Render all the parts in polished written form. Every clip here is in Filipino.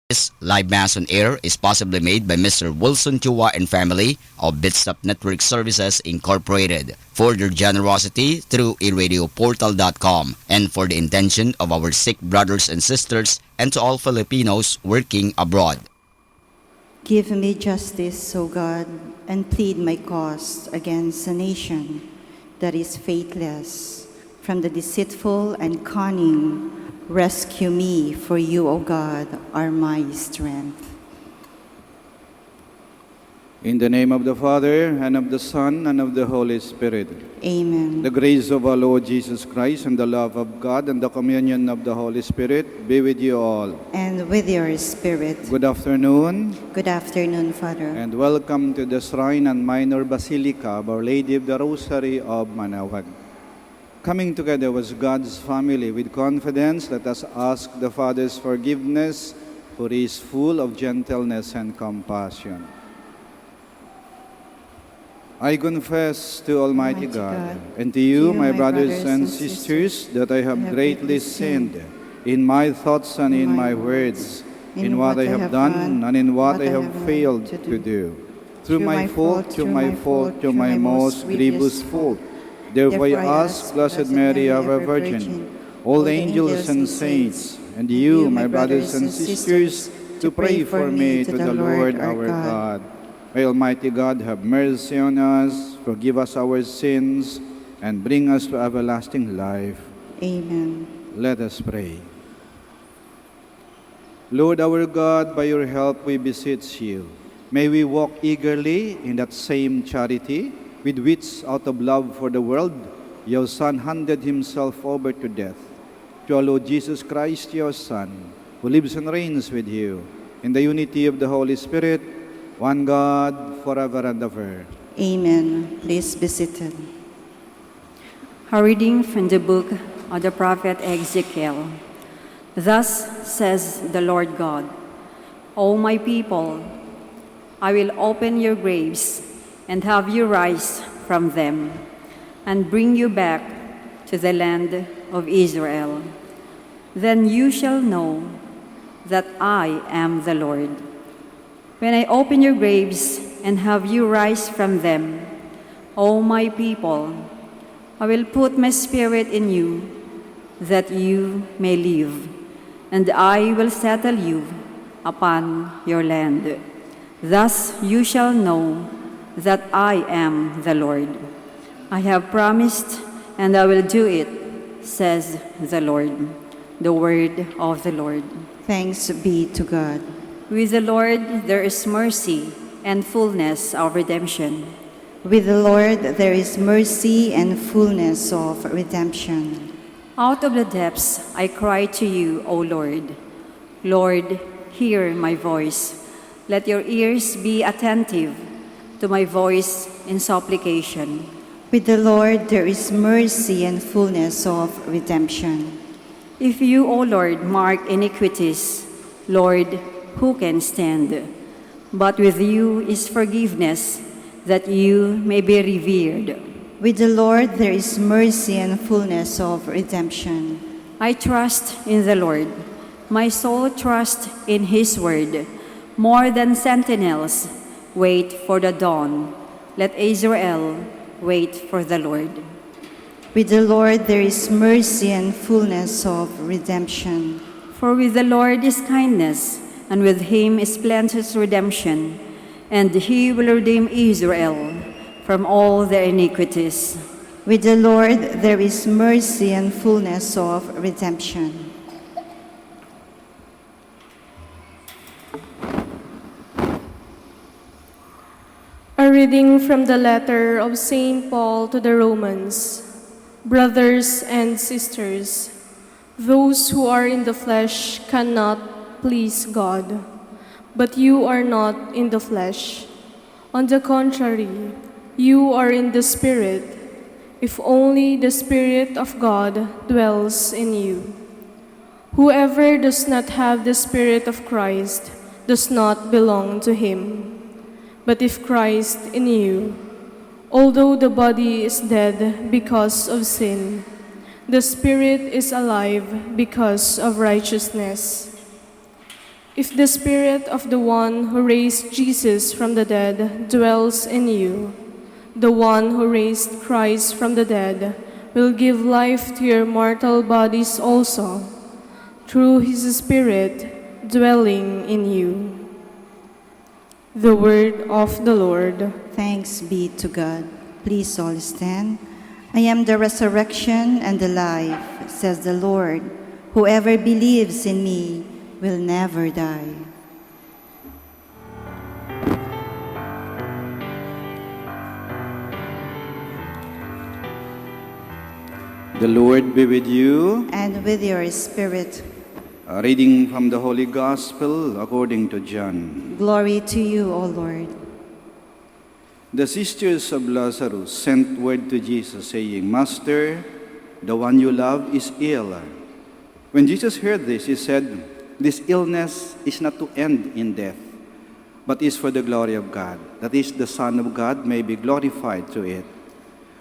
This live mass on air is possibly made by Mr. Wilson Chua and family of Bitstamp Network Services Incorporated for their generosity through eradioportal.com and for the intention of our Sikh brothers and sisters and to all Filipinos working abroad. Give me justice, O God, and plead my cause against a nation that is faithless. From the deceitful and cunning, rescue me, for you, O God, are my strength. In the name of the Father, and of the Son, and of the Holy Spirit. Amen. The grace of our Lord Jesus Christ, and the love of God, and the communion of the Holy Spirit be with you all. And with your spirit. Good afternoon, Good afternoon, Father. and welcome to the Shrine and Minor Basilica of Our Lady of the Rosary of Manaoag. Coming together as God's family with confidence, let us ask the Father's forgiveness, for He is full of gentleness and compassion. I confess to Almighty God and to you, my brothers and sisters, that I have greatly sinned in my thoughts and in my words, in what I have done and in what I have failed to do. Through my fault, through my most grievous fault. Therefore I ask Blessed Mary, our Virgin, all the angels and saints, and you, my brothers and sisters, to pray for me to the Lord our God. May Almighty God have mercy on us, forgive us our sins, and bring us to everlasting life. Amen. Let us pray. Lord our God, by your help we beseech you. May we walk eagerly in that same charity with which, out of love for the world, your Son handed himself over to death. To our Lord Jesus Christ, your Son, who lives and reigns with you, in the unity of the Holy Spirit, one God, forever and ever. Amen. Please be seated. A reading from the book of the prophet Ezekiel. Thus says the Lord God, O my people, I will open your graves and have you rise from them, and bring you back to the land of Israel. Then you shall know that I am the Lord. When I open your graves and have you rise from them, O my people, I will put my spirit in you, that you may live, and I will settle you upon your land. Thus you shall know that I am the Lord. I have promised, and I will do it, says the Lord. The word of the Lord. Thanks be to God. With the Lord there is mercy and fullness of redemption. With the Lord there is mercy and fullness of redemption. Out of the depths I cry to you, O Lord. Lord, hear my voice. Let your ears be attentive to my voice in supplication. With the Lord there is mercy and fullness of redemption. If you, O Lord, mark iniquities, Lord, who can stand? But with you is forgiveness, that you may be revered. With the Lord there is mercy and fullness of redemption. I trust in the Lord. My soul trusts in his word. More than sentinels, wait for the dawn. Let Israel wait for the Lord. With the Lord there is mercy and fullness of redemption. For with the Lord is kindness, and with him is plenteous redemption, and he will redeem Israel from all their iniquities. With the Lord there is mercy and fullness of redemption. A reading from the letter of St. Paul to the Romans. Brothers and sisters, those who are in the flesh cannot please God, but you are not in the flesh. On the contrary, you are in the Spirit, if only the Spirit of God dwells in you. Whoever does not have the Spirit of Christ does not belong to him. But if Christ in you, although the body is dead because of sin, the Spirit is alive because of righteousness. If the Spirit of the one who raised Jesus from the dead dwells in you, the one who raised Christ from the dead will give life to your mortal bodies also, through his Spirit dwelling in you. The word of the Lord. Thanks be to God. Please all stand. I am the resurrection and the life, says the Lord. Whoever believes in me will never die. The Lord be with you. And with your spirit, A reading from the Holy Gospel according to John. glory to you, O Lord. The sisters of Lazarus sent word to Jesus, saying, Master, the one you love is ill. When Jesus heard this, he said, This illness is not to end in death, but is for the glory of God, that is, the Son of God may be glorified through it.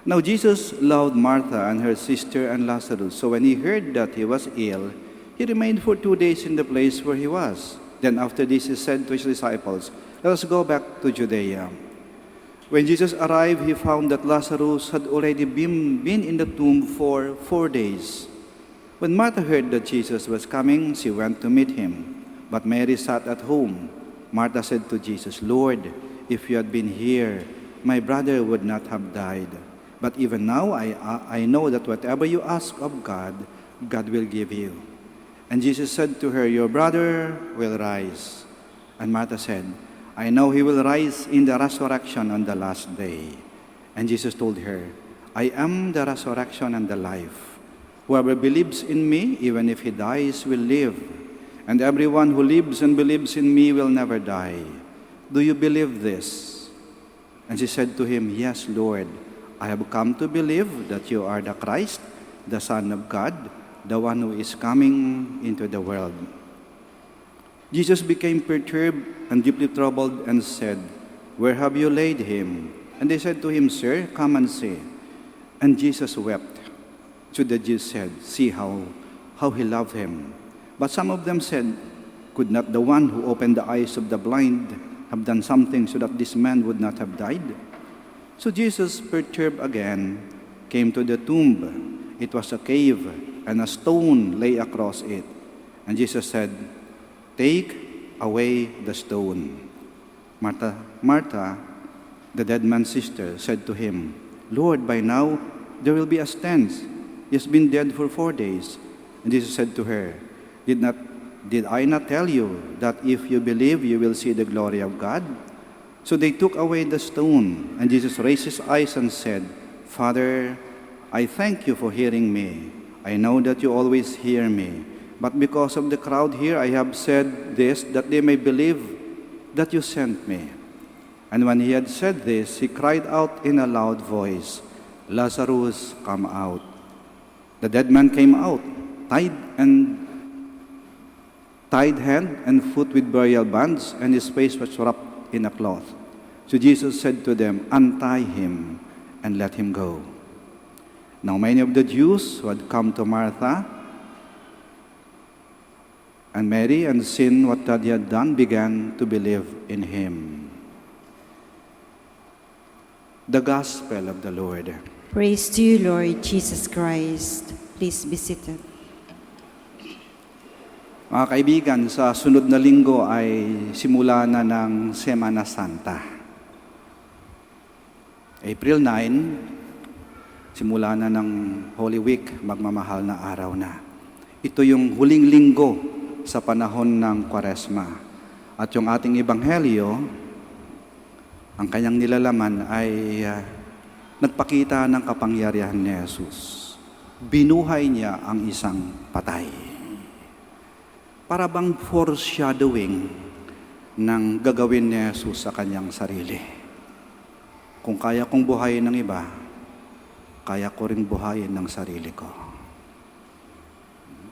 Now Jesus loved Martha and her sister and Lazarus, so when he heard that he was ill, he remained for 2 days in the place where he was. Then after this he said to his disciples, Let us go back to Judea. When Jesus arrived, he found that Lazarus had already been in the tomb for 4 days. When Martha heard that Jesus was coming, she went to meet him. But Mary sat at home. Martha said to Jesus, Lord, if you had been here, my brother would not have died. But even now I know that whatever you ask of God, God will give you. And Jesus said to her, Your brother will rise. And Martha said, I know he will rise in the resurrection on the last day. And Jesus told her, I am the resurrection and the life. Whoever believes in me, even if he dies, will live. And everyone who lives and believes in me will never die. Do you believe this? And she said to him, Yes, Lord. I have come to believe that you are the Christ, the Son of God, the one who is coming into the world. Jesus became perturbed and deeply troubled and said, Where have you laid him? And they said to him, Sir, come and see. And Jesus wept. So the Jews said, See how he loved him. But some of them said, Could not the one who opened the eyes of the blind have done something so that this man would not have died? So Jesus, perturbed again, came to the tomb. It was a cave, and a stone lay across it. And Jesus said, Take away the stone. Martha, the dead man's sister, said to him, Lord, by now there will be a stench. He has been dead for 4 days. And Jesus said to her, Did I not tell you that if you believe, you will see the glory of God? So they took away the stone, and Jesus raised his eyes and said, Father, I thank you for hearing me. I know that you always hear me. But because of the crowd here, I have said this, that they may believe that you sent me. And when he had said this, he cried out in a loud voice, Lazarus, come out. The dead man came out, tied hand and foot with burial bands, and his face was wrapped in a cloth. So Jesus said to them, Untie him and let him go. Now many of the Jews who had come to Martha and Mary and seen what he had done began to believe in him. The Gospel of the Lord. Praise to you, Lord Jesus Christ. Please be seated. Mga kaibigan, sa sunod na linggo ay simula na ng Semana Santa. April 9, simula na ng Holy Week, magmamahal na araw na. Ito yung huling linggo sa panahon ng Kwaresma. At yung ating Ebanghelyo, ang kanyang nilalaman ay nagpakita ng kapangyarihan ni Jesus. Binuhay niya ang isang patay. Para bang foreshadowing ng gagawin ni Jesus sa kanyang sarili. Kung kaya kong buhayin ng iba, kaya ko rin buhayin ng sarili ko.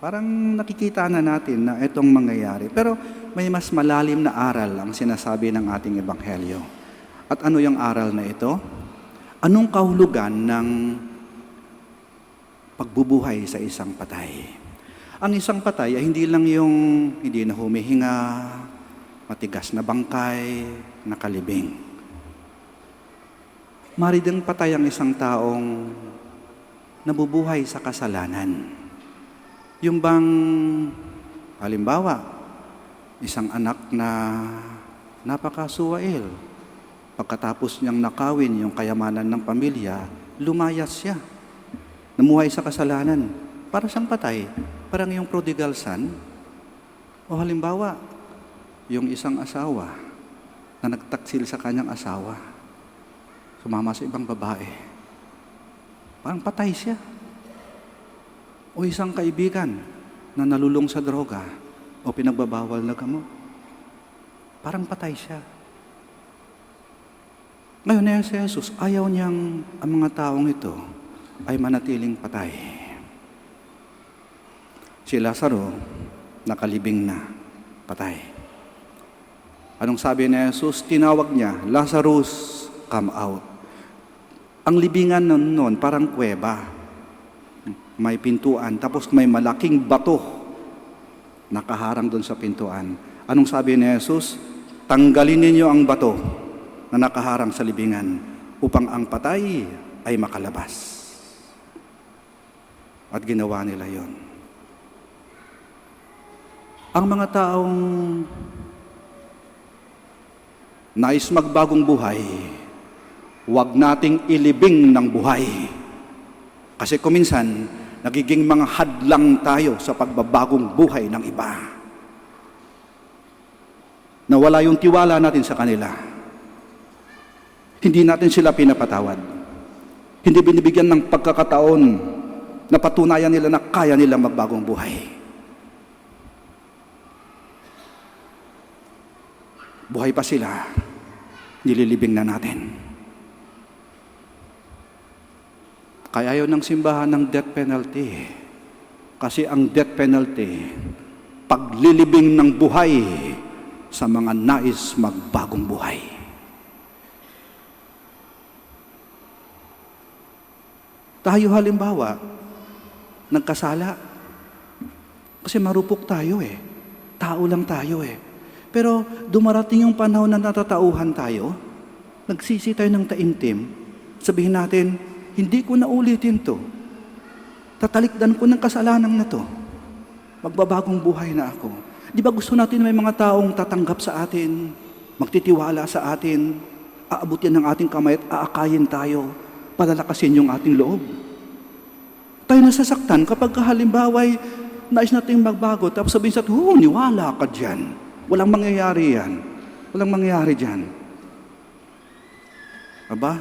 Parang nakikita na natin na itong mangyayari. Pero may mas malalim na aral ang sinasabi ng ating Ebanghelyo. At ano yung aral na ito? Anong kahulugan ng pagbubuhay sa isang patay? Ang isang patay ay hindi lang yung hindi na humihinga, matigas na bangkay, nakalibing. Maridang patay ang isang taong nabubuhay sa kasalanan. Yung bang, halimbawa, isang anak na napakasuwail, pagkatapos niyang nakawin yung kayamanan ng pamilya, lumayas siya. Namuhay sa kasalanan. Para siyang patay. Parang yung prodigal son. O halimbawa, yung isang asawa na nagtaksil sa kanyang asawa, sumama sa ibang babae. Parang patay siya. O isang kaibigan na nalulong sa droga o pinagbabawal na gamot. Parang patay siya. Ngayon si Jesus, ayaw niyang ang mga taong ito ay manatiling patay. Si Lazaro, nakalibing na, patay. Anong sabi ni Jesus? Tinawag niya, Lazarus, come out. Ang libingan noon parang kuweba. May pintuan, tapos may malaking bato nakaharang doon sa pintuan. Anong sabi ni Jesus? Tanggalin ninyo ang bato na nakaharang sa libingan upang ang patay ay makalabas. At ginawa nila yon. Ang mga taong nais magbagong buhay, huwag nating ilibing ng buhay. Kasi kuminsan, nagiging mga hadlang tayo sa pagbabagong buhay ng iba. Nawala yung tiwala natin sa kanila. Hindi natin sila pinapatawad. Hindi binibigyan ng pagkakataon na patunayan nila na kaya nila magbagong buhay. Buhay pa sila, nililibing na natin. Kaya ayaw ng simbahan ng death penalty. Kasi ang death penalty, paglilibing ng buhay sa mga nais magbagong buhay. Tayo halimbawa, nagkasala. Kasi marupok tayo Tao lang tayo Pero dumarating yung panahon na natatauhan tayo, nagsisi tayo ng taimtim, sabihin natin, hindi ko na ulitin to. Tatalikdan ko ng kasalanan na to. Magbabagong buhay na ako. Di ba gusto natin may mga taong tatanggap sa atin, magtitiwala sa atin, aabutin ng ating kamay at aakayin tayo, palalakasin yung ating loob. Tayo nasasaktan kapag halimbawa'y nais natin magbago, tapos sabihin sa atin, niwala ka dyan. Walang mangyayari yan. Walang mangyayari dyan. Aba,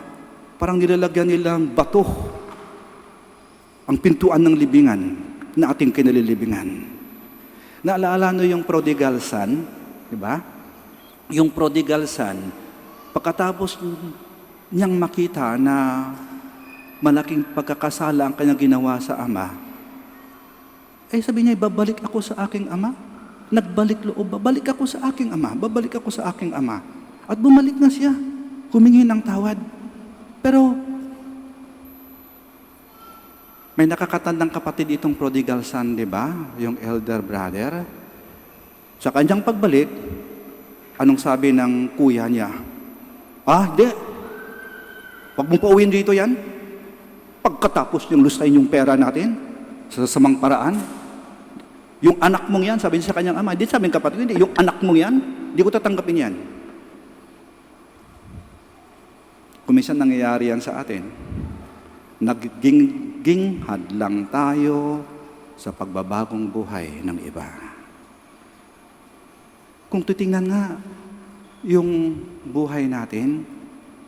parang nilalagyan nilang bato ang pintuan ng libingan na ating kinalilibingan. Naalala nyo yung prodigal son, di ba? Yung prodigal son, pagkatapos niyang makita na malaking pagkakasala ang kanyang ginawa sa ama, sabi niya, babalik ako sa aking ama. Nagbalik loob, babalik ako sa aking ama, babalik ako sa aking ama. At bumalik na siya, humingi ng tawad. Pero, may nakakatandang kapatid itong prodigal son, di ba? Yung elder brother. Sa kanyang pagbalik, anong sabi ng kuya niya? Di. Huwag mong pauwiin dito yan. Pagkatapos yung lusain yung pera natin, sa samang paraan, yung anak mong yan, sabi niya sa kanyang ama, hindi sabi ng kapatid, hindi, yung anak mong yan, hindi ko tatanggapin yan. Kuminsan nangyayari yan sa atin. Nagiging hadlang tayo sa pagbabagong buhay ng iba. Kung titingnan nga, yung buhay natin,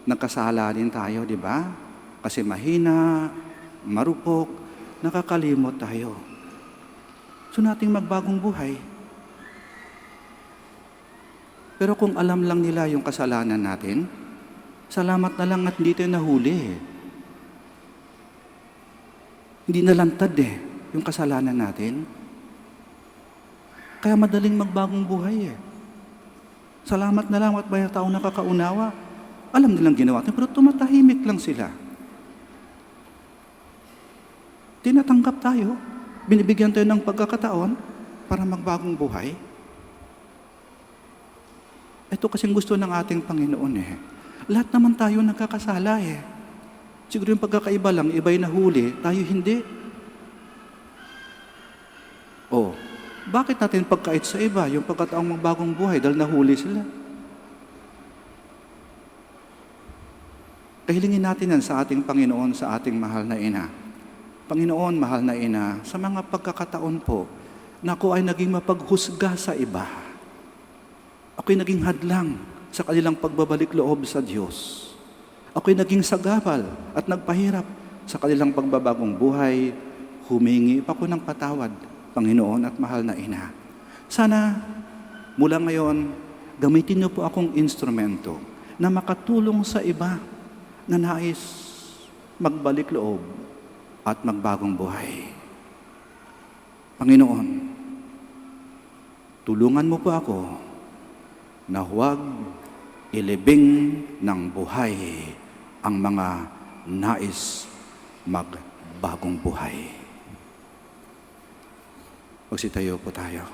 nagkasala din tayo, di ba? Kasi mahina, marupok, nakakalimot tayo. So nating magbagong buhay. Pero kung alam lang nila yung kasalanan natin, salamat na lang at hindi tayo nahuli. Hindi nalantad yung kasalanan natin. Kaya madaling magbagong buhay Salamat na lang at may taong nakakaunawa. Alam nilang ginawa natin, pero tumatahimik lang sila. Tinatanggap tayo. Binibigyan tayo ng pagkakataon para magbagong buhay. Ito kasing gusto ng ating Panginoon eh. Lahat naman tayo nagkakasala eh. Siguro yung pagkakaiba lang, iba'y nahuli, tayo hindi. Oh, bakit natin pagkait sa iba yung pagkataong magbagong buhay dahil nahuli sila? Kahilingin natin yan sa ating Panginoon, sa ating mahal na ina. Panginoon, mahal na ina, sa mga pagkakataon po na ako ay naging mapaghusga sa iba. Ako'y naging hadlang sa kanilang pagbabalik loob sa Diyos. Ako'y naging sagabal at nagpahirap sa kanilang pagbabagong buhay. Humingi pa ko ng patawad, Panginoon at mahal na ina. Sana mula ngayon, gamitin niyo po akong instrumento na makatulong sa iba na nais magbalik loob at magbagong buhay. Panginoon, tulungan mo po ako na huwag ilibing ng buhay ang mga nais magbagong buhay. Magsitayo po tayo.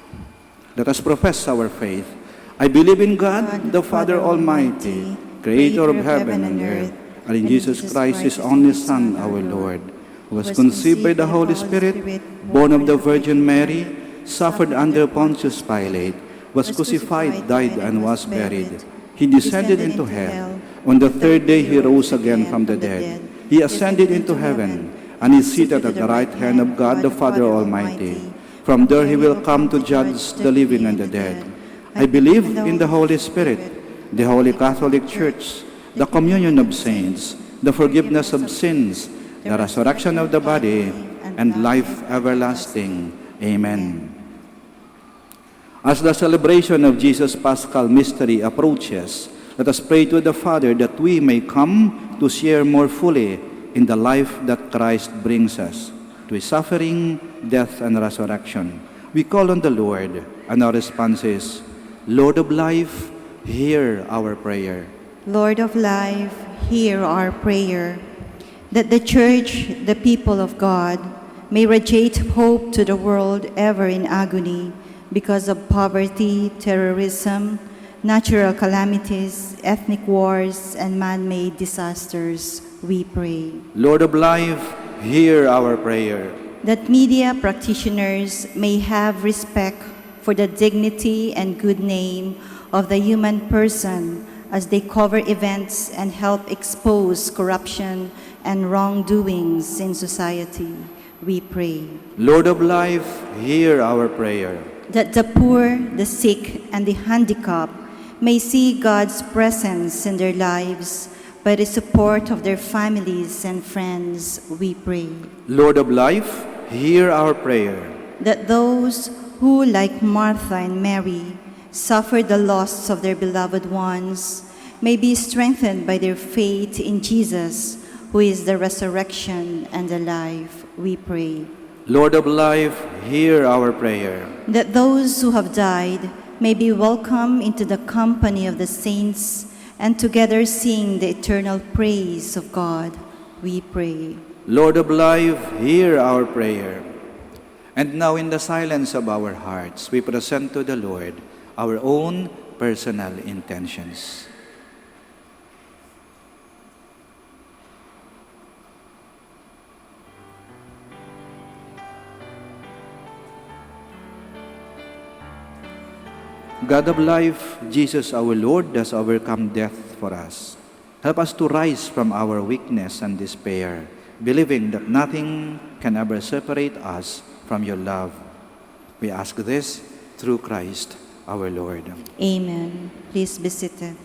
Let us profess our faith. I believe in God, the Father Almighty, Creator of heaven and earth, and in Jesus Christ, His only Son, our Lord, who was conceived by the Holy Spirit, born of the Virgin Mary, suffered under Pontius Pilate, was crucified, died, and was buried. He descended into hell. On the third day, He rose again from the dead. He ascended into heaven, and is seated at the right hand of God the Father Almighty. From there He will come to judge the living and the dead. I believe in the Holy Spirit, the Holy Catholic Church, the communion of saints, the forgiveness of sins, the resurrection of the body, and life everlasting. Amen. As the celebration of Jesus' Paschal mystery approaches, let us pray to the Father that we may come to share more fully in the life that Christ brings us, to His suffering, death, and resurrection. We call on the Lord, and our response is, Lord of life, hear our prayer. Lord of life, hear our prayer. That the Church, the people of God, may radiate hope to the world ever in agony because of poverty, terrorism, natural calamities, ethnic wars, and man-made disasters, we pray. Lord of life, hear our prayer. That media practitioners may have respect for the dignity and good name of the human person as they cover events and help expose corruption and wrongdoings in society, we pray. Lord of life, hear our prayer. That the poor, the sick, and the handicapped may see God's presence in their lives by the support of their families and friends, we pray. Lord of life, hear our prayer. That those who, like Martha and Mary, suffer the loss of their beloved ones may be strengthened by their faith in Jesus, who is the resurrection and the life, we pray. Lord of life, hear our prayer. That those who have died may be welcomed into the company of the saints and together sing the eternal praise of God, we pray. Lord of life, hear our prayer. And now in the silence of our hearts, we present to the Lord our own personal intentions. God of life, Jesus our Lord has overcome death for us. Help us to rise from our weakness and despair, believing that nothing can ever separate us from your love. We ask this through Christ our Lord. Amen. Please be seated.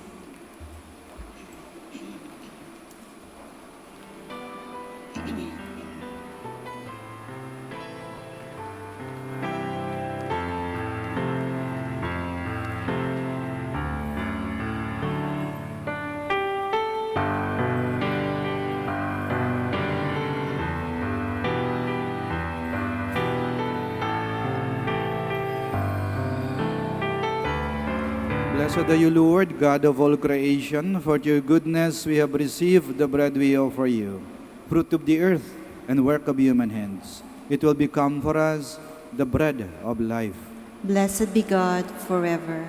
Blessed are you, Lord, God of all creation, for your goodness we have received the bread we offer you, fruit of the earth and work of human hands. It will become for us the bread of life. Blessed be God forever.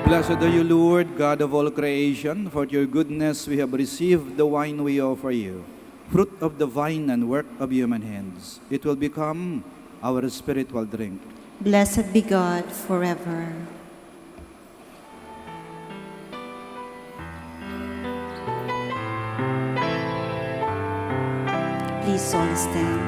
Blessed are you, Lord, God of all creation. For your goodness we have received the wine we offer you, fruit of the vine and work of human hands. It will become our spiritual drink. Blessed be God forever. Please all stand.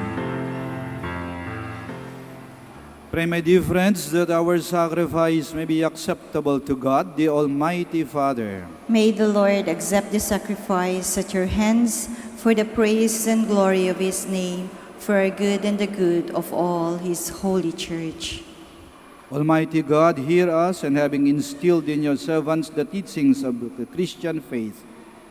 Pray, my dear friends, that our sacrifice may be acceptable to God, the Almighty Father. May the Lord accept the sacrifice at your hands for the praise and glory of his name, for our good and the good of all his holy church. Almighty God, hear us, and having instilled in your servants the teachings of the Christian faith,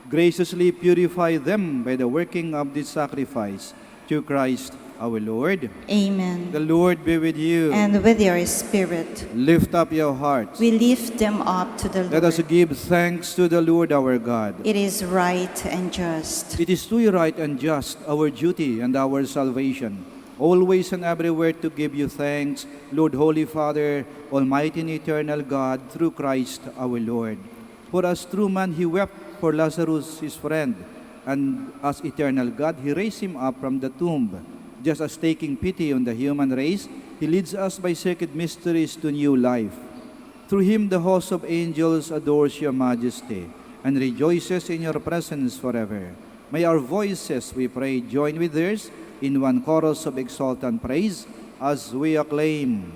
graciously purify them by the working of this sacrifice, through Christ our Lord. Amen. The Lord be with you. And with your spirit, Lift up your hearts. we lift them up to the Let us Lord. give thanks to the Lord our God. It is right and just. It is truly right and just, our duty and our salvation, always and everywhere to give you thanks, Lord, Holy Father, Almighty and eternal God, through Christ our Lord. For as true man he wept for Lazarus his friend, and as eternal God he raised him up from the tomb. Just as taking pity on the human race, he leads us by sacred mysteries to new life. Through him the host of angels adores your majesty and rejoices in your presence forever. May our voices, we pray, join with theirs in one chorus of exultant praise as we acclaim,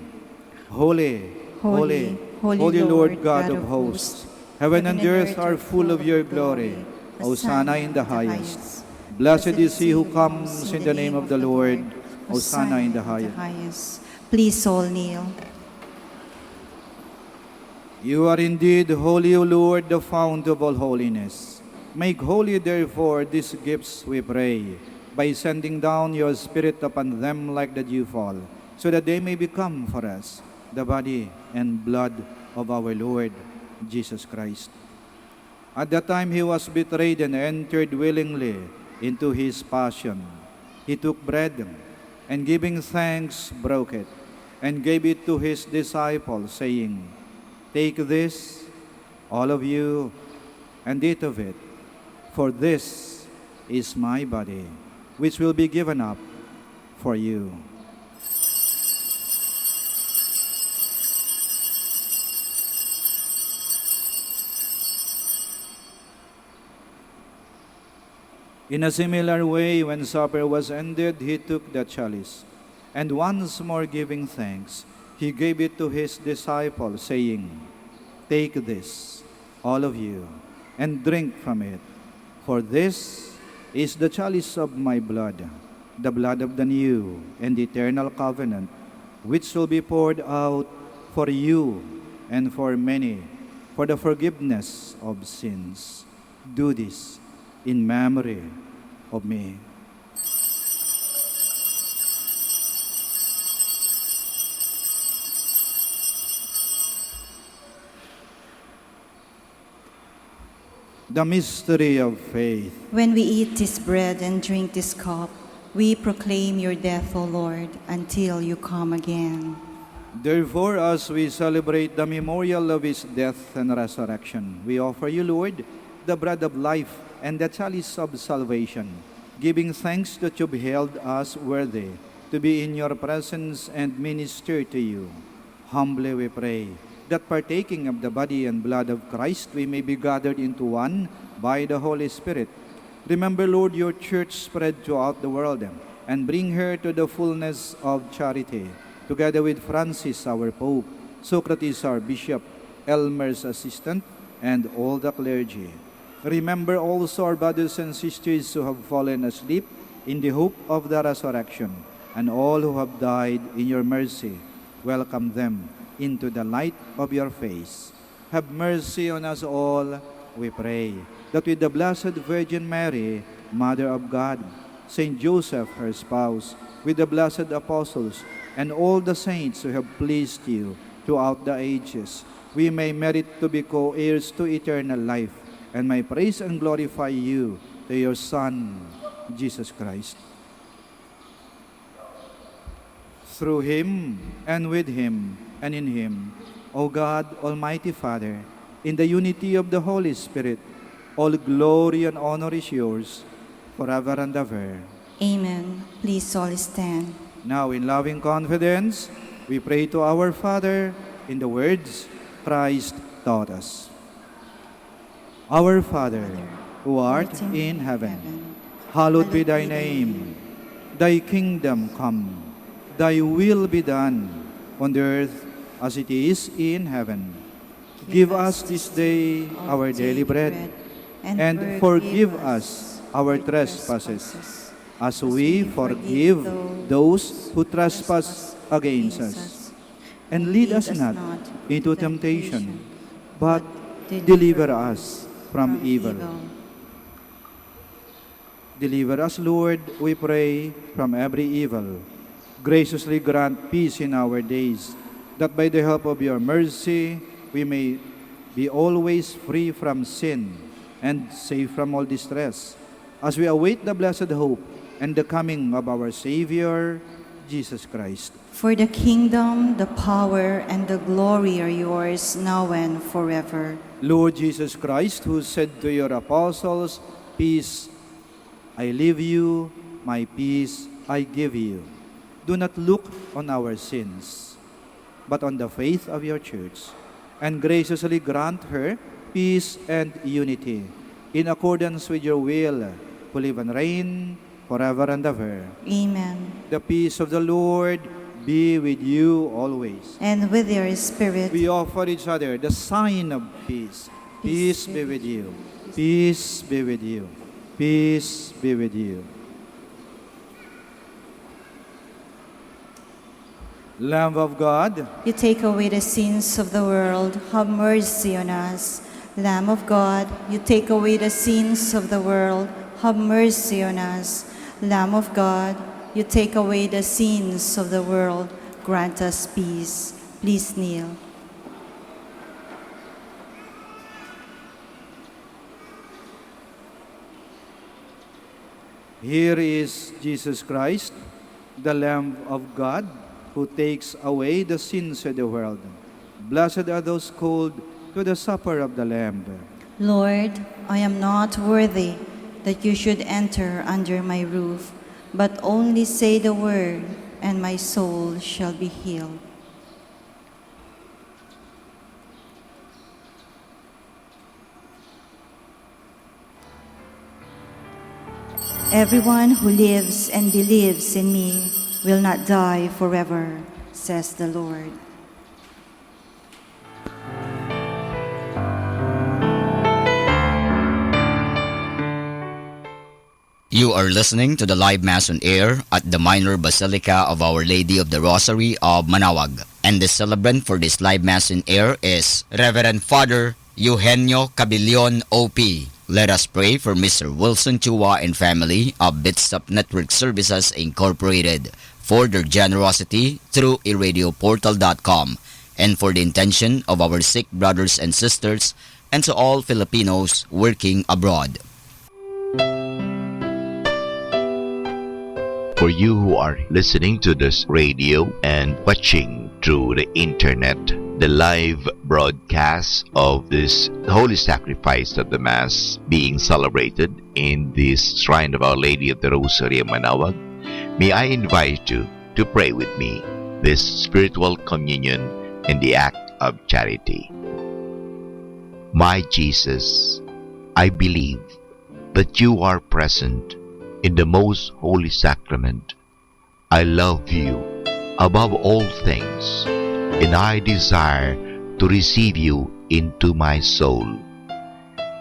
Holy, holy, holy Lord God of hosts. Heaven and earth are full of your glory. Hosanna in the highest. Blessed is he who comes in the name of the Lord. Hosanna in the highest. Please all kneel. You are indeed holy, O Lord, the fount of all holiness. Make holy, therefore, these gifts, we pray, by sending down your Spirit upon them like the dewfall, so that they may become for us the body and blood of our Lord Jesus Christ. At the time he was betrayed and entered willingly into his passion, he took bread, and giving thanks, broke it, and gave it to his disciples, saying, Take this, all of you, and eat of it, for this is my body, which will be given up for you. In a similar way, when supper was ended, he took the chalice, and once more giving thanks, he gave it to his disciples, saying, Take this, all of you, and drink from it, for this is the chalice of my blood, the blood of the new and eternal covenant, which will be poured out for you and for many, for the forgiveness of sins. Do this in memory of me. The mystery of faith. When we eat this bread and drink this cup, we proclaim your death, O Lord, until you come again. Therefore, as we celebrate the memorial of his death and resurrection, we offer you, Lord, the bread of life and the chalice of salvation, giving thanks that you beheld us worthy to be in your presence and minister to you. Humbly we pray that partaking of the body and blood of Christ, we may be gathered into one by the Holy Spirit. Remember, Lord, your church spread throughout the world, and bring her to the fullness of charity, together with Francis, our Pope, Socrates, our Bishop, Elmer's assistant, and all the clergy. Remember also our brothers and sisters who have fallen asleep in the hope of the resurrection, and all who have died in your mercy. Welcome them into the light of your face. Have mercy on us all, we pray, that with the Blessed Virgin Mary, Mother of God, Saint Joseph, her spouse, with the blessed apostles, and all the saints who have pleased you throughout the ages, we may merit to be co-heirs to eternal life, and may praise and glorify you through your Son, Jesus Christ. Through him, and with him, and in him, O God, Almighty Father, in the unity of the Holy Spirit, all glory and honor is yours, forever and ever. Amen. Please all stand. Now, in loving confidence, we pray to our Father in the words Christ taught us. Our Father, who art in heaven, hallowed be thy name. Thy kingdom come, thy will be done on the earth as it is in heaven. Give us this day our daily bread, and forgive us our trespasses, as we forgive those who trespass against us. And lead us not into temptation, but deliver us from evil. Deliver us, Lord, we pray, from every evil. Graciously grant peace in our days, that by the help of your mercy we may be always free from sin and safe from all distress, as we await the blessed hope and the coming of our Savior, Jesus Christ. For the kingdom, the power, and the glory are yours now and forever. Lord Jesus Christ, who said to your apostles, "Peace I leave you, my peace I give you," do not look on our sins, but on the faith of your church, and graciously grant her peace and unity, in accordance with your will, who live and reign forever and ever. Amen. The peace of the Lord be with you always. And with your spirit. We offer each other the sign of peace. Peace be with you. Peace be with you. Peace be with you. Lamb of God, You take away the sins of the world, have mercy on us. Lamb of God, you take away the sins of the world, have mercy on us. Lamb of God, you take away the sins of the world, grant us peace. Please kneel. here is Jesus Christ, the Lamb of God, who takes away the sins of the world. Blessed are those called to the supper of the Lamb. Lord, I am not worthy that you should enter under my roof, but only say the word, and my soul shall be healed. Everyone who lives and believes in me will not die forever, says the Lord. You are listening to the live Mass on air at the Minor Basilica of Our Lady of the Rosary of Manaoag. And the celebrant for this live Mass on air is Reverend Father Eugenio Cabillon, OP. Let us pray for Mr. Wilson Chua and family of Bitstop Network Services Incorporated for their generosity through iradioportal.com, and for the intention of our sick brothers and sisters, and to all Filipinos working abroad. For you who are listening to this radio and watching through the internet, the live broadcast of this holy sacrifice of the Mass being celebrated in this Shrine of Our Lady of the Rosary of Manaoag, may I invite you to pray with me this spiritual communion in the act of charity. My Jesus, I believe that you are present in the most holy sacrament. I love you above all things, and I desire to receive you into my soul.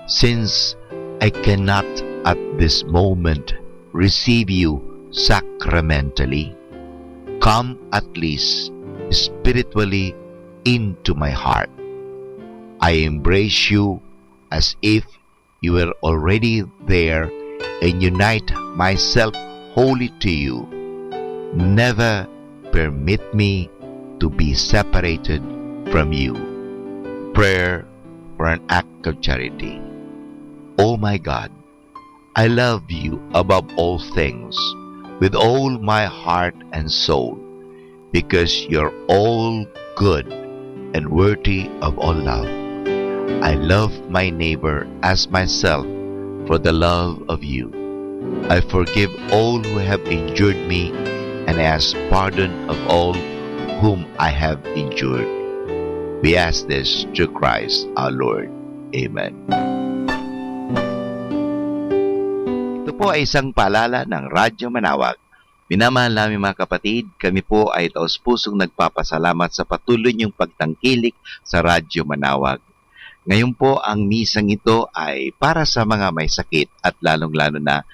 Since I cannot at this moment receive you sacramentally, come at least spiritually into my heart. I embrace you as if you were already there, and unite myself wholly to you, never permit me to be separated from you. Prayer for an act of charity. Oh my God, I love you above all things with all my heart and soul, because you're all good and worthy of all love. I love my neighbor as myself for the love of you. I forgive all who have injured me and ask pardon of all whom I have injured. We ask this through Christ our Lord. Amen. Ito po ay isang paalala ng Radyo Manawag. Minamahal namin mga kapatid, kami po ay taos-pusong nagpapasalamat sa patuloy niyong pagtangkilik sa Radyo Manawag. Ngayon po, ang misang ito ay para sa mga may sakit at lalong-lalo na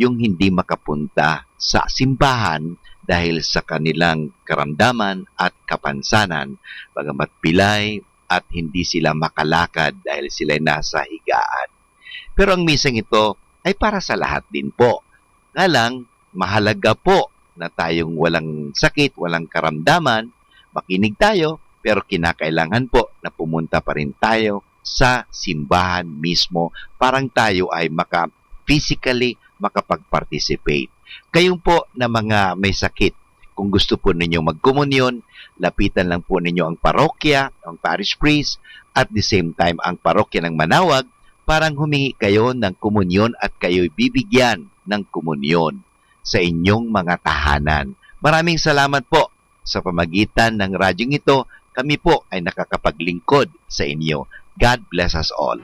yung hindi makapunta sa simbahan dahil sa kanilang karamdaman at kapansanan, bagamat pilay at hindi sila makalakad dahil sila nasa higaan. Pero ang misang ito ay para sa lahat din po. Nga lang, mahalaga po na tayong walang sakit, walang karamdaman, makinig tayo, pero kinakailangan po na pumunta pa rin tayo sa simbahan mismo, parang tayo ay physically makapag-participate. Kayong po na mga may sakit, kung gusto po ninyo magkomunyon, lapitan lang po ninyo ang parokya, ang parish priest, at the same time ang parokya ng Manawag, parang humingi kayo ng komunyon at kayo'y bibigyan ng komunyon sa inyong mga tahanan. Maraming salamat po sa pamagitan ng radyong ito, kami po ay nakakapaglingkod sa inyo. God bless us all.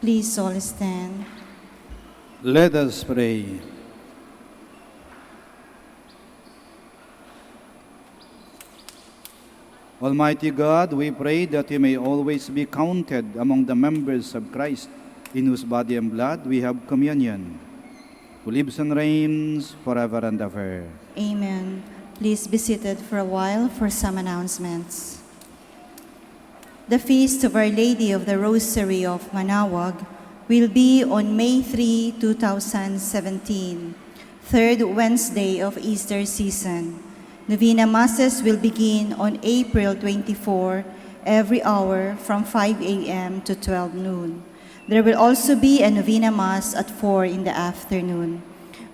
Please all stand. Let us pray. Almighty God, we pray that we may always be counted among the members of Christ, in whose body and blood we have communion, who lives and reigns forever and ever. Amen. Please be seated for a while for some announcements. The feast of Our Lady of the Rosary of Manaoag will be on May 3, 2017, third Wednesday of Easter season. Novena Masses will begin on April 24, every hour from 5 a.m. to 12 noon. There will also be a Novena Mass at 4 in the afternoon.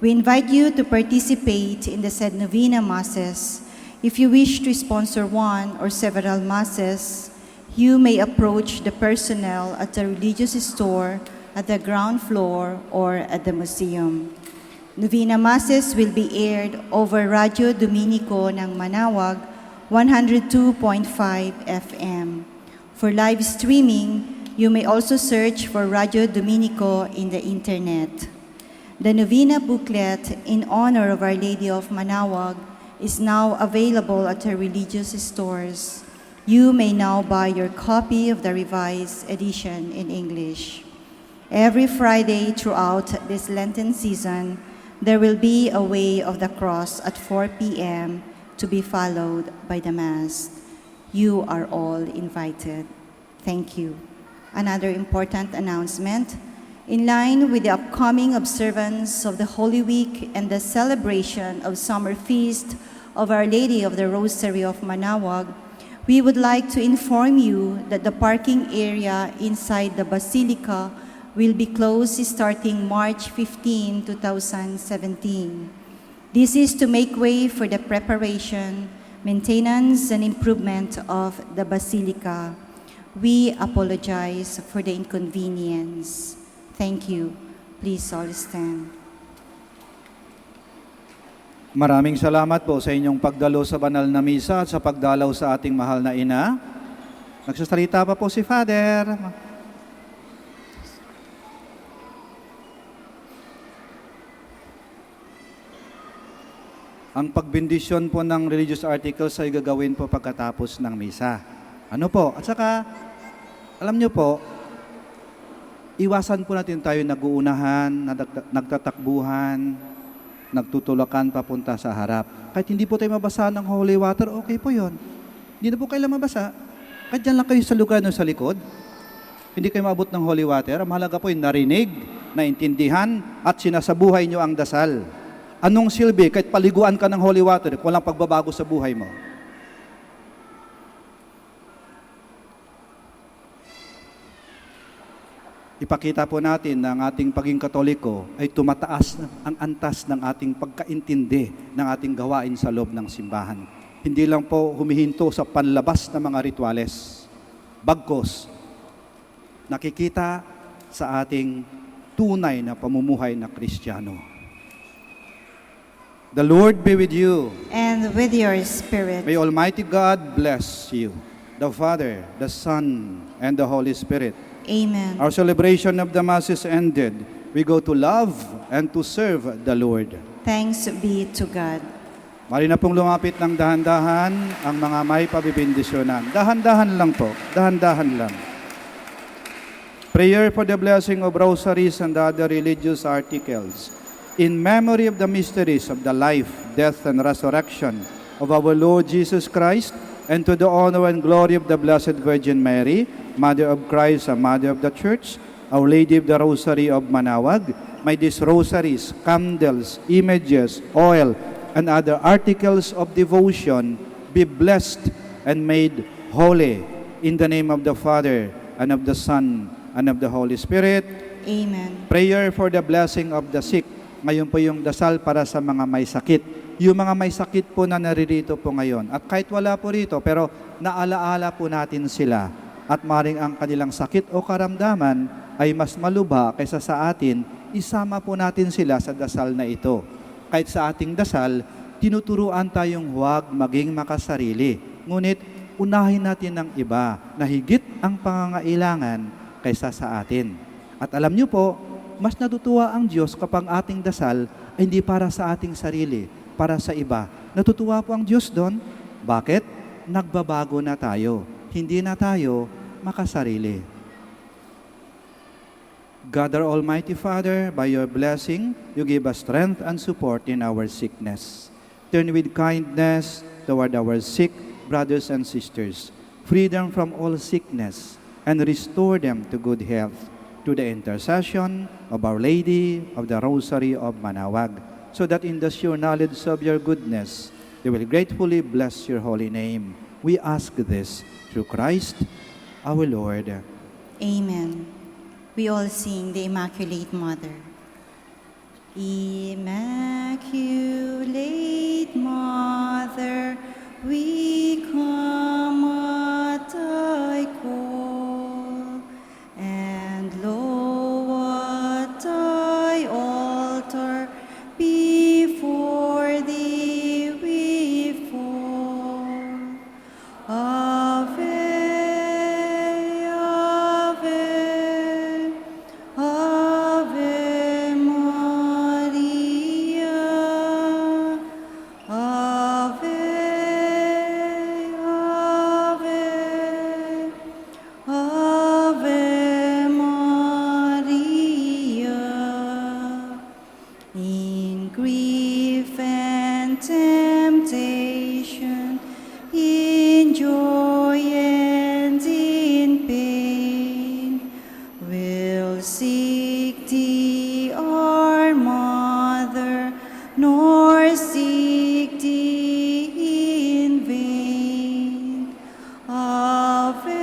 We invite you to participate in the said Novena Masses. If you wish to sponsor one or several Masses, you may approach the personnel at the religious store at the ground floor or at the museum. Novena Masses will be aired over Radio Dominico ng Manaoag, 102.5 FM. For live streaming, you may also search for Radio Dominico in the internet. The Novena booklet in honor of Our Lady of Manaoag is now available at our religious stores. You may now buy your copy of the revised edition in English. Every Friday throughout this Lenten season, there will be a Way of the Cross at 4 p.m. to be followed by the Mass. You are all invited. Thank you. Another important announcement. In line with the upcoming observance of the Holy Week and the celebration of Summer Feast of Our Lady of the Rosary of Manaoag, we would like to inform you that the parking area inside the Basilica will be closed starting March 15, 2017. This is to make way for the preparation, maintenance, and improvement of the Basilica. We apologize for the inconvenience. Thank you. Please all stand. Maraming salamat po sa inyong pagdalo sa banal na misa at sa pagdalaw sa ating mahal na ina. Nagsasalita pa po si Father. Ang pagbindisyon po ng religious articles ay gagawin po pagkatapos ng misa. Ano po? At saka, alam nyo po, iwasan po natin tayo nag-uunahan, nagtatakbuhan, nagtutulakan papunta sa harap. Kahit hindi po tayo mabasa ng holy water, okay po yon. Hindi na po kailangan mabasa. Kahit dyan lang kayo sa lugar no, sa likod, hindi kayo maabot ng holy water. Ang mahalaga po yung narinig, naintindihan, at sinasabuhay nyo ang dasal. Anong silbi? Kahit paliguan ka ng holy water, walang pagbabago sa buhay mo. Ipakita po natin na ang ating pagiging Katoliko ay tumataas ang antas ng ating pagkaintindi ng ating gawain sa loob ng simbahan. Hindi lang po humihinto sa panlabas na mga rituales. Bagkos, nakikita sa ating tunay na pamumuhay na Kristiyano. The Lord be with you. And with your spirit. May Almighty God bless you, the Father, the Son, and the Holy Spirit. Amen. Our celebration of the Mass is ended. We go to love and to serve the Lord. Thanks be to God. Mari na pong lumapit ng dahan-dahan ang mga may pabibindisyonan. Dahan-dahan lang po, dahan-dahan lang. Prayer for the blessing of rosaries and other religious articles. In memory of the mysteries of the life, death, and resurrection of our Lord Jesus Christ, and to the honor and glory of the Blessed Virgin Mary, Mother of Christ and Mother of the Church, Our Lady of the Rosary of Manaoag, may these rosaries, candles, images, oil, and other articles of devotion be blessed and made holy in the name of the Father, and of the Son, and of the Holy Spirit. Amen. Prayer for the blessing of the sick. Ngayon po yung dasal para sa mga may sakit. Yung mga may sakit po na naririto po ngayon. At kahit wala po rito, pero naalaala po natin sila. At maring ang kanilang sakit o karamdaman ay mas malubha kaysa sa atin, isama po natin sila sa dasal na ito. Kahit sa ating dasal, tinuturuan tayong huwag maging makasarili. Ngunit, unahin natin ng iba na higit ang pangangailangan kaysa sa atin. At alam niyo po, mas natutuwa ang Diyos kapag ating dasal ay hindi para sa ating sarili, para sa iba. Natutuwa po ang Diyos doon. Bakit? Nagbabago na tayo. Hindi na tayo makasarili. God our Almighty Father, by your blessing, you give us strength and support in our sickness. Turn with kindness toward our sick brothers and sisters. Free them from all sickness and restore them to good health through the intercession of Our Lady of the Rosary of Manawag, so that in the sure knowledge of your goodness, they will gratefully bless your holy name. We ask this through Christ our Lord. Amen. We all sing the Immaculate Mother. Immaculate Mother, we come at thy call, and lo, at thy altar before thee we fall. Ave, Ave, Ave Maria. Ave, Ave, Ave Maria. In grief and temptation, in joy and in pain, we'll seek thee, our Mother, nor seek thee in vain. Ave,